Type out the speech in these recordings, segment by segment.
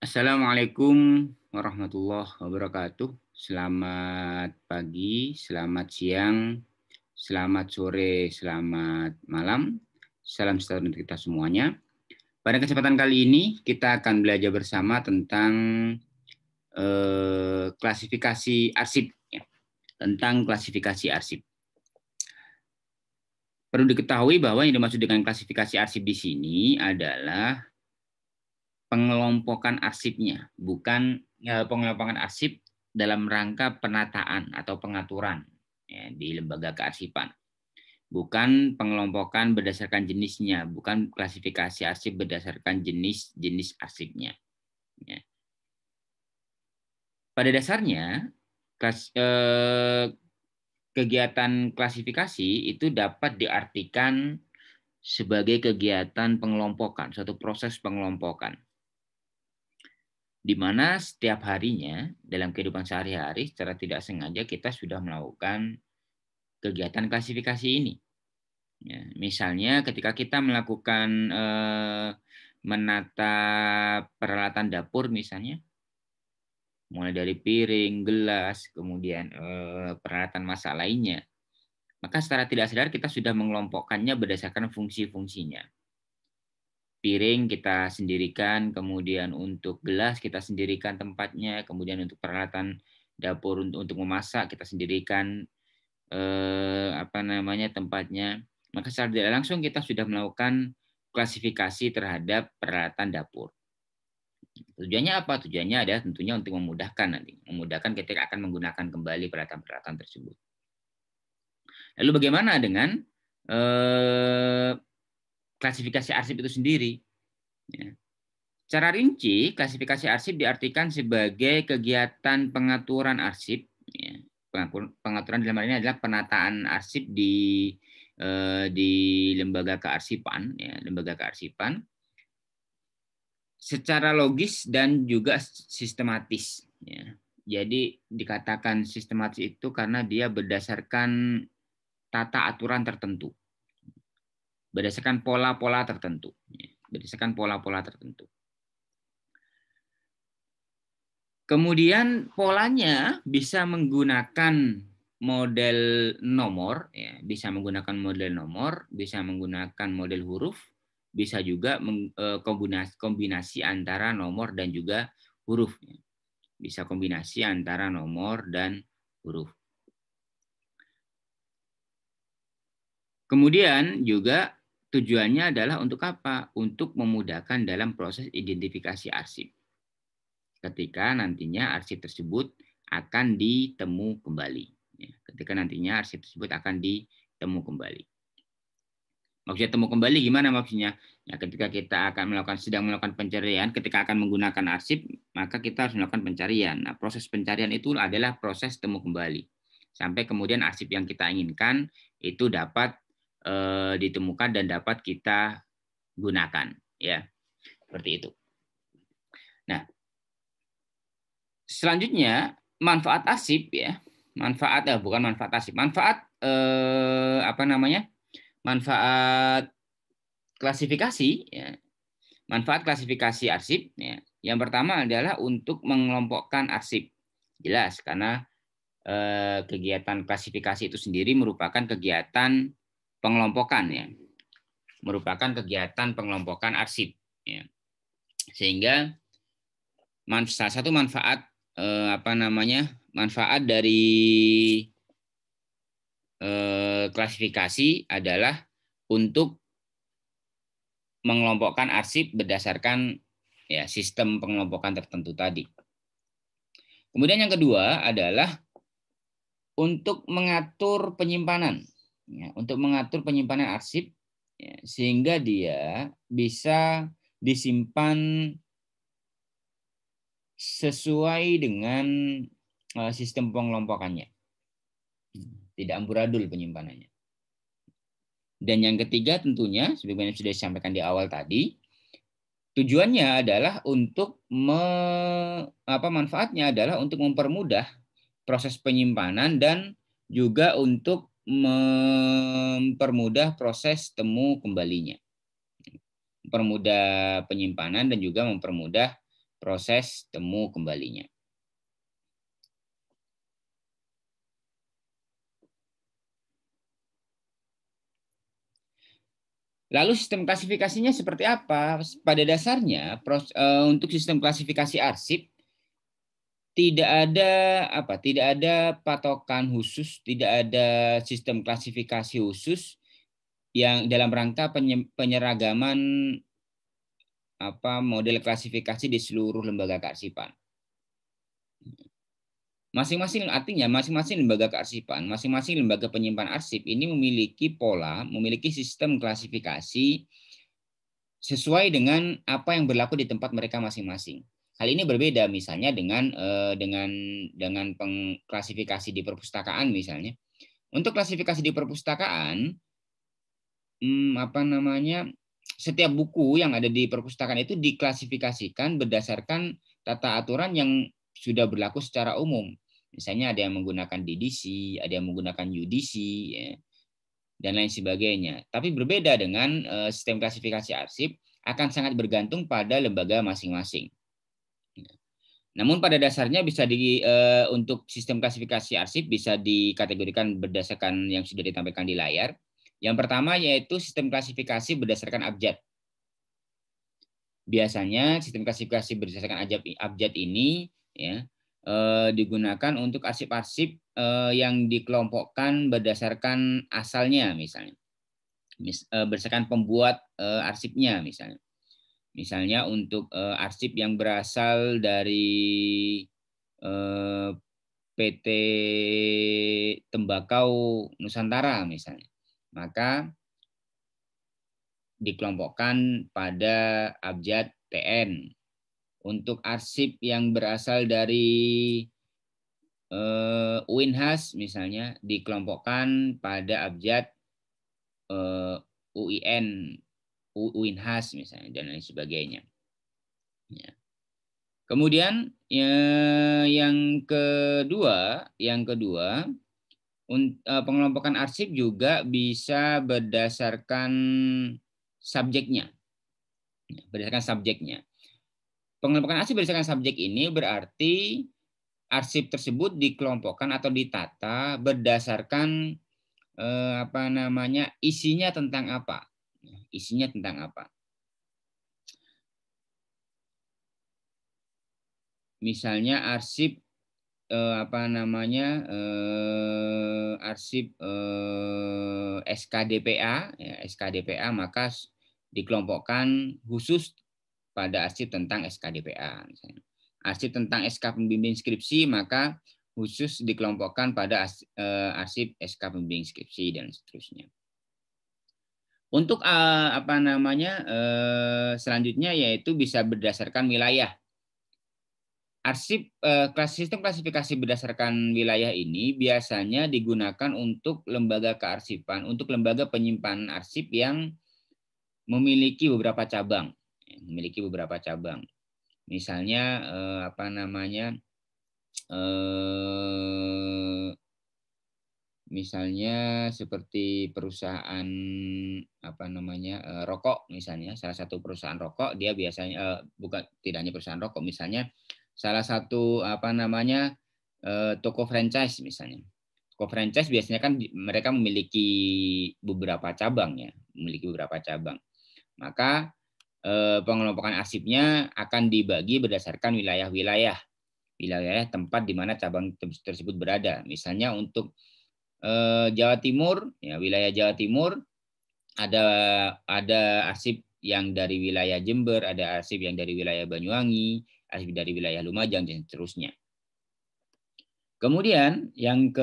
Assalamualaikum warahmatullahi wabarakatuh. Selamat pagi, selamat siang, selamat sore, selamat malam. Salam sejahtera untuk kita semuanya. Pada kesempatan kali ini kita akan belajar bersama tentang klasifikasi arsip. Ya. Tentang klasifikasi arsip. Perlu diketahui bahwa yang dimaksud dengan klasifikasi arsip di sini adalah pengelompokan arsipnya, bukan pengelompokan arsip dalam rangka penataan atau pengaturan ya, di lembaga kearsipan. Bukan pengelompokan berdasarkan jenisnya, bukan klasifikasi arsip berdasarkan jenis arsipnya. Ya. Pada dasarnya, kegiatan klasifikasi itu dapat diartikan sebagai kegiatan pengelompokan, suatu proses pengelompokan, di mana setiap harinya dalam kehidupan sehari-hari secara tidak sengaja kita sudah melakukan kegiatan klasifikasi ini. Ya, misalnya ketika kita melakukan menata peralatan dapur misalnya, mulai dari piring, gelas, kemudian peralatan masak lainnya, maka secara tidak sadar kita sudah mengelompokkannya berdasarkan fungsi-fungsinya. Piring kita sendirikan, kemudian untuk gelas kita sendirikan tempatnya, kemudian untuk peralatan dapur untuk memasak kita sendirikan tempatnya. Maka secara tidak langsung kita sudah melakukan klasifikasi terhadap peralatan dapur. Tujuannya apa? Tujuannya adalah tentunya untuk memudahkan ketika akan menggunakan kembali peralatan-peralatan tersebut. Lalu bagaimana dengan klasifikasi arsip itu sendiri? Ya. Secara rinci, klasifikasi arsip diartikan sebagai kegiatan pengaturan arsip. Ya. Pengaturan dalam hal ini adalah penataan arsip di lembaga kearsipan, ya, lembaga kearsipan, secara logis dan juga sistematis. Ya. Jadi dikatakan sistematis itu karena dia berdasarkan tata aturan tertentu, berdasarkan pola-pola tertentu, ya. Berdasarkan pola-pola tertentu. Kemudian polanya bisa menggunakan model nomor, ya, bisa menggunakan model nomor, bisa menggunakan model huruf, bisa juga kombinasi antara nomor dan juga huruf. Ya. Bisa kombinasi antara nomor dan huruf. Kemudian juga tujuannya adalah untuk apa? Untuk memudahkan dalam proses identifikasi arsip. Ketika nantinya arsip tersebut akan ditemu kembali. Ketika nantinya arsip tersebut akan ditemu kembali. Maksudnya temu kembali gimana maksudnya? Ya, ketika kita akan sedang melakukan pencarian, ketika akan menggunakan arsip, maka kita harus melakukan pencarian. Nah, proses pencarian itu adalah proses temu kembali. Sampai kemudian arsip yang kita inginkan itu dapat ditemukan dan dapat kita gunakan, ya. Seperti itu. Nah, selanjutnya manfaat arsip, ya. Manfaat klasifikasi, ya. Manfaat klasifikasi arsip, ya. Yang pertama adalah untuk mengelompokkan arsip. Jelas karena kegiatan klasifikasi itu sendiri merupakan kegiatan pengelompokan, ya. Merupakan kegiatan pengelompokan arsip, ya. Sehingga salah satu manfaat manfaat dari klasifikasi adalah untuk mengelompokkan arsip berdasarkan, ya, sistem pengelompokan tertentu tadi. Kemudian yang kedua adalah untuk mengatur penyimpanan, ya, untuk mengatur penyimpanan arsip, ya, sehingga dia bisa disimpan sesuai dengan sistem pengelompokannya, tidak amburadul penyimpanannya. Dan yang ketiga tentunya, sebagaimana sudah disampaikan di awal tadi, tujuannya adalah untuk manfaatnya adalah untuk mempermudah proses penyimpanan dan juga untuk mempermudah proses temu kembalinya. Mempermudah penyimpanan dan juga mempermudah proses temu kembalinya. Lalu sistem klasifikasinya seperti apa? Pada dasarnya untuk sistem klasifikasi arsip tidak ada patokan khusus, tidak ada sistem klasifikasi khusus yang dalam rangka penyeragaman model klasifikasi di seluruh lembaga kearsipan. Masing-masing lembaga kearsipan, masing-masing lembaga penyimpan arsip ini memiliki pola, memiliki sistem klasifikasi sesuai dengan apa yang berlaku di tempat mereka masing-masing. Hal ini berbeda misalnya dengan klasifikasi di perpustakaan misalnya. Untuk klasifikasi di perpustakaan, setiap buku yang ada di perpustakaan itu diklasifikasikan berdasarkan tata aturan yang sudah berlaku secara umum. Misalnya ada yang menggunakan DDC, ada yang menggunakan UDC, ya, dan lain sebagainya. Tapi berbeda dengan sistem klasifikasi arsip, akan sangat bergantung pada lembaga masing-masing. Namun pada dasarnya untuk sistem klasifikasi arsip bisa dikategorikan berdasarkan yang sudah ditampilkan di layar. Yang pertama yaitu sistem klasifikasi berdasarkan abjad. Biasanya sistem klasifikasi berdasarkan abjad ini ya, digunakan untuk arsip-arsip yang dikelompokkan berdasarkan asalnya misalnya. Berdasarkan pembuat arsipnya misalnya. Misalnya untuk arsip yang berasal dari PT Tembakau Nusantara misalnya, maka dikelompokkan pada abjad TN. Untuk arsip yang berasal dari UINHAS misalnya dikelompokkan pada abjad UINHAS misalnya dan lain sebagainya. Ya. Kemudian yang kedua pengelompokan arsip juga bisa berdasarkan subjeknya. Berdasarkan subjeknya. Pengelompokan arsip berdasarkan subjek ini berarti arsip tersebut dikelompokkan atau ditata berdasarkan isinya tentang apa. Isinya tentang apa. Misalnya arsip arsip SKDPA, ya, SKDPA maka dikelompokkan khusus pada arsip tentang SKDPA. Misalnya. Arsip tentang SK pembimbing skripsi maka khusus dikelompokkan pada arsip SK pembimbing skripsi dan seterusnya. Untuk selanjutnya yaitu bisa berdasarkan wilayah. Arsip sistem klasifikasi berdasarkan wilayah ini biasanya digunakan untuk lembaga kearsipan, untuk lembaga penyimpanan arsip yang memiliki beberapa cabang. Misalnya misalnya seperti perusahaan rokok misalnya, salah satu perusahaan rokok dia biasanya tidak hanya perusahaan rokok, misalnya salah satu toko franchise misalnya. Toko franchise biasanya kan mereka memiliki beberapa cabang ya, Maka pengelompokan arsipnya akan dibagi berdasarkan wilayah tempat di mana cabang tersebut berada. Misalnya untuk Jawa Timur, ya, wilayah Jawa Timur ada arsip yang dari wilayah Jember, ada arsip yang dari wilayah Banyuwangi, arsip dari wilayah Lumajang dan seterusnya. Kemudian yang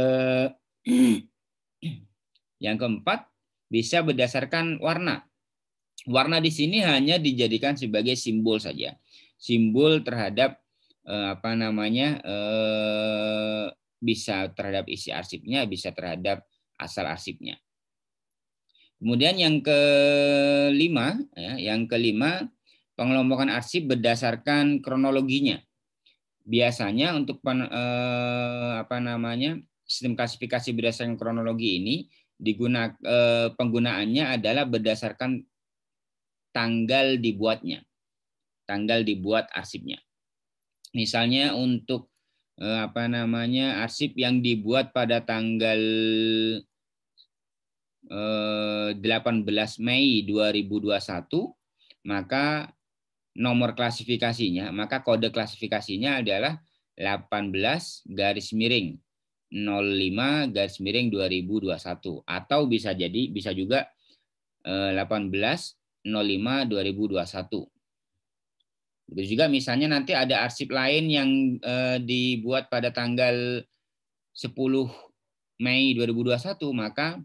keempat bisa berdasarkan warna. Warna di sini hanya dijadikan sebagai simbol saja, simbol terhadap bisa terhadap isi arsipnya, bisa terhadap asal arsipnya. Kemudian yang kelima, pengelompokan arsip berdasarkan kronologinya. Biasanya untuk sistem klasifikasi berdasarkan kronologi ini penggunaannya adalah berdasarkan tanggal dibuat arsipnya. Misalnya untuk arsip yang dibuat pada tanggal 18 Mei 2021, maka nomor klasifikasinya, maka kode klasifikasinya adalah 18-05-2021, atau bisa juga 18-05-2021. Begitu juga misalnya nanti ada arsip lain yang dibuat pada tanggal 10 Mei 2021, maka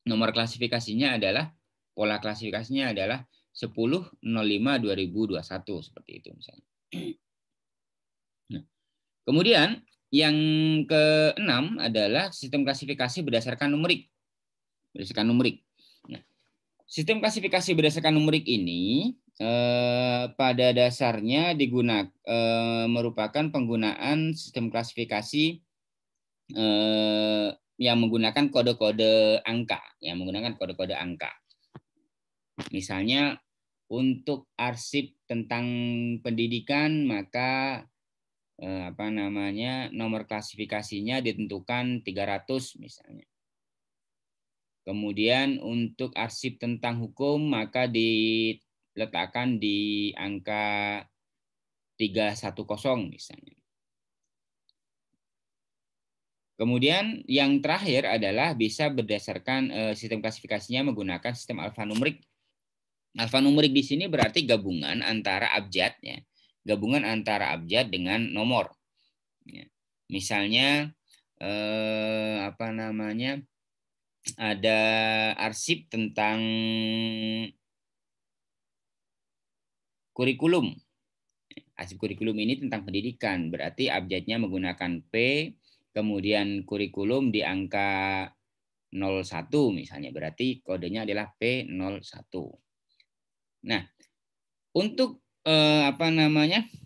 nomor klasifikasinya adalah, pola klasifikasinya adalah 10-05-2021, seperti itu misalnya. Nah, kemudian yang keenam adalah sistem klasifikasi berdasarkan numerik. Nah, sistem klasifikasi berdasarkan numerik ini pada dasarnya merupakan penggunaan sistem klasifikasi yang menggunakan kode-kode angka, Misalnya untuk arsip tentang pendidikan, maka nomor klasifikasinya ditentukan 300 misalnya. Kemudian untuk arsip tentang hukum, maka diletakkan di angka 310 misalnya. Kemudian yang terakhir adalah bisa berdasarkan sistem klasifikasinya menggunakan sistem alfanumerik. Alfanumerik di sini berarti gabungan antara abjad, ya, gabungan antara abjad dengan nomor. Ya. Misalnya ada arsip tentang kurikulum. Arsip kurikulum ini tentang pendidikan, berarti abjadnya menggunakan P, kemudian kurikulum di angka 01 misalnya, berarti kodenya adalah P01. Nah, untuk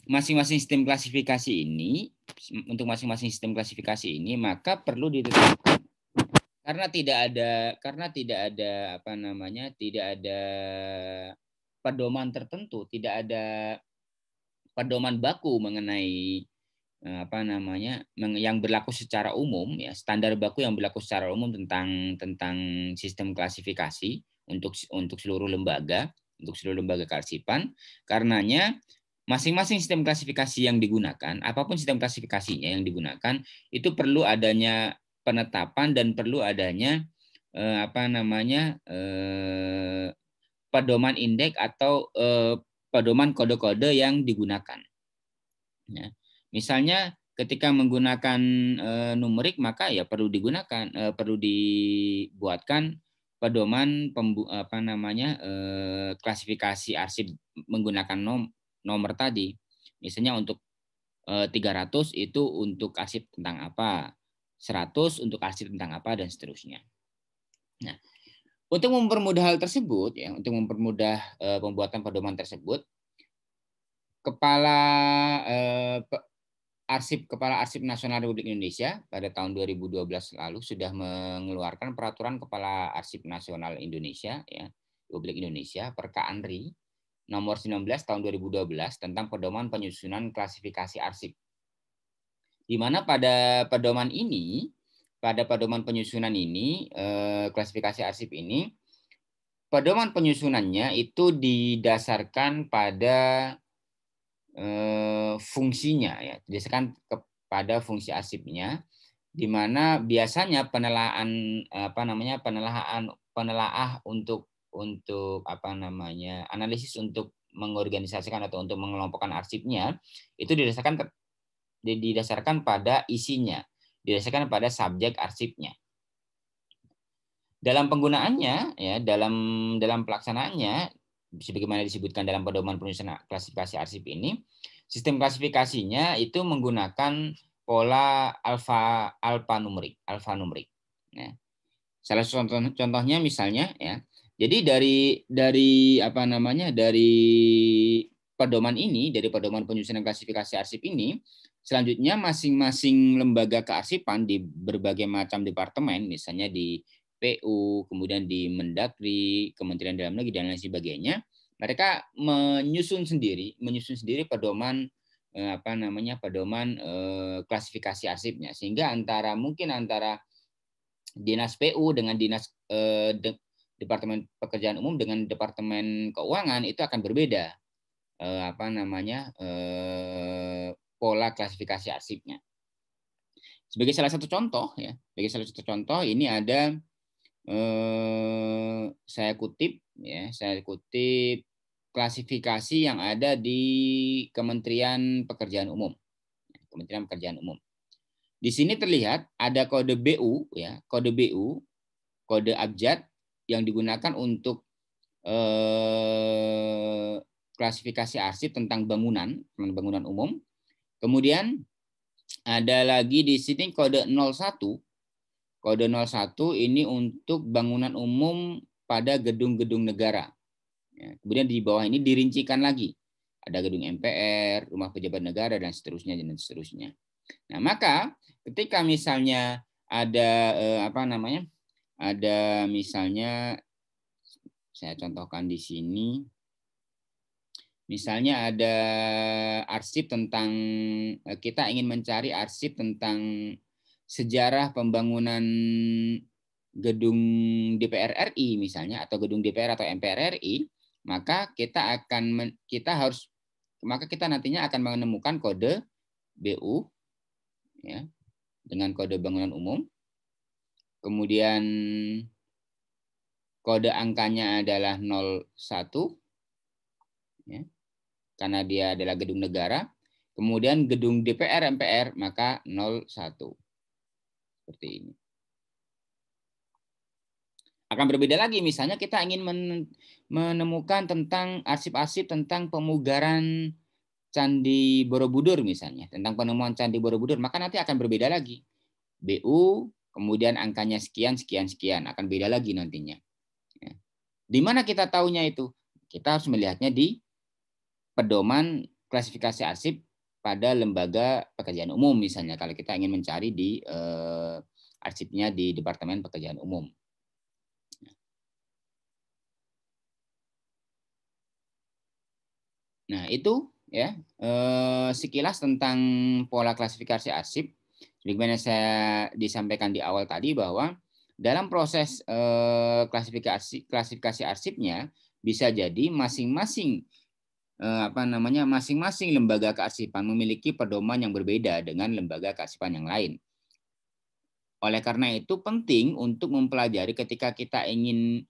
masing-masing sistem klasifikasi ini, maka perlu ditetapkan karena tidak ada pedoman tertentu, tidak ada pedoman baku mengenai yang berlaku secara umum, ya, standar baku yang berlaku secara umum tentang sistem klasifikasi untuk seluruh lembaga kearsipan. Karenanya masing-masing sistem klasifikasi yang digunakan, apapun sistem klasifikasinya yang digunakan, itu perlu adanya penetapan dan perlu adanya pedoman indeks atau pedoman kode-kode yang digunakan. Ya. Misalnya ketika menggunakan numerik, maka ya perlu dibuatkan pedoman klasifikasi arsip menggunakan nomor tadi. Misalnya untuk 300 itu untuk arsip tentang apa, 100 untuk arsip tentang apa, dan seterusnya. Nah, untuk mempermudah hal tersebut, ya, untuk mempermudah pembuatan pedoman tersebut, Kepala Arsip Nasional Republik Indonesia pada tahun 2012 lalu sudah mengeluarkan Peraturan Kepala Arsip Nasional Indonesia, ya, Republik Indonesia, Perka Anri nomor 19 tahun 2012 tentang pedoman penyusunan klasifikasi arsip. Di mana pada pedoman penyusunan ini, klasifikasi arsip ini, pedoman penyusunannya itu didasarkan pada fungsinya, ya, didasarkan kepada fungsi arsipnya, di mana biasanya penelaah untuk analisis untuk mengorganisasikan atau untuk mengelompokkan arsipnya itu didasarkan pada isinya, didasarkan pada subjek arsipnya. Dalam penggunaannya, ya, dalam pelaksanaannya, sebagaimana disebutkan dalam pedoman penyusunan klasifikasi arsip ini, sistem klasifikasinya itu menggunakan pola alfanumerik. Ya. Salah satu contohnya misalnya, ya. Jadi dari pedoman ini, dari pedoman penyusunan klasifikasi arsip ini, selanjutnya masing-masing lembaga kearsipan di berbagai macam departemen, misalnya di PU, kemudian di Mendagri, Kementerian Dalam Negeri, dan lain sebagainya, mereka menyusun sendiri pedoman pedoman klasifikasi arsipnya, sehingga mungkin antara dinas PU dengan dinas Departemen Pekerjaan Umum dengan Departemen Keuangan itu akan berbeda pola klasifikasi arsipnya. Sebagai salah satu contoh ini ada saya kutip klasifikasi yang ada di Kementerian Pekerjaan Umum. Di sini terlihat ada kode BU, kode abjad yang digunakan untuk klasifikasi arsip tentang bangunan umum. Kemudian ada lagi di sini kode 01. Kode 01 ini untuk bangunan umum pada gedung-gedung negara. Kemudian di bawah ini dirincikan lagi. Ada gedung MPR, rumah pejabat negara, dan seterusnya. Nah, maka ketika misalnya ada ada misalnya, saya contohkan di sini, misalnya ada arsip tentang, kita ingin mencari arsip tentang sejarah pembangunan gedung DPR RI misalnya, atau gedung DPR atau MPR RI, maka kita nantinya akan menemukan kode BU ya, dengan kode bangunan umum. Kemudian kode angkanya adalah 01 ya, karena dia adalah gedung negara. Kemudian gedung DPR MPR maka 01. Seperti ini. Akan berbeda lagi misalnya kita ingin menemukan tentang arsip-arsip tentang pemugaran Candi Borobudur misalnya, tentang penemuan Candi Borobudur, maka nanti akan berbeda lagi. BU, kemudian angkanya sekian, sekian, sekian, akan beda lagi nantinya. Di mana kita tahunya itu? Kita harus melihatnya di pedoman klasifikasi arsip pada lembaga pekerjaan umum misalnya, kalau kita ingin mencari di arsipnya di Departemen Pekerjaan Umum. Nah, itu ya sekilas tentang pola klasifikasi arsip. Sebagaimana saya disampaikan di awal tadi, bahwa dalam proses klasifikasi arsipnya bisa jadi masing-masing lembaga kearsipan memiliki pedoman yang berbeda dengan lembaga kearsipan yang lain. Oleh karena itu penting untuk mempelajari ketika kita ingin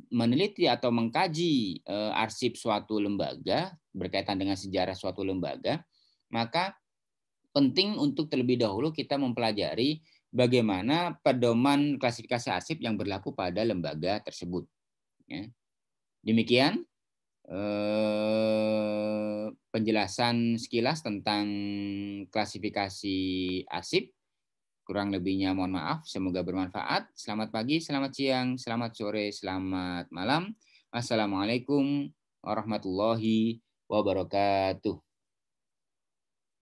meneliti atau mengkaji arsip suatu lembaga berkaitan dengan sejarah suatu lembaga, maka penting untuk terlebih dahulu kita mempelajari bagaimana pedoman klasifikasi arsip yang berlaku pada lembaga tersebut. Ya. Demikian penjelasan sekilas tentang klasifikasi arsip. Kurang lebihnya mohon maaf, semoga bermanfaat. Selamat pagi, selamat siang, selamat sore, selamat malam. Wassalamualaikum warahmatullahi wabarakatuh.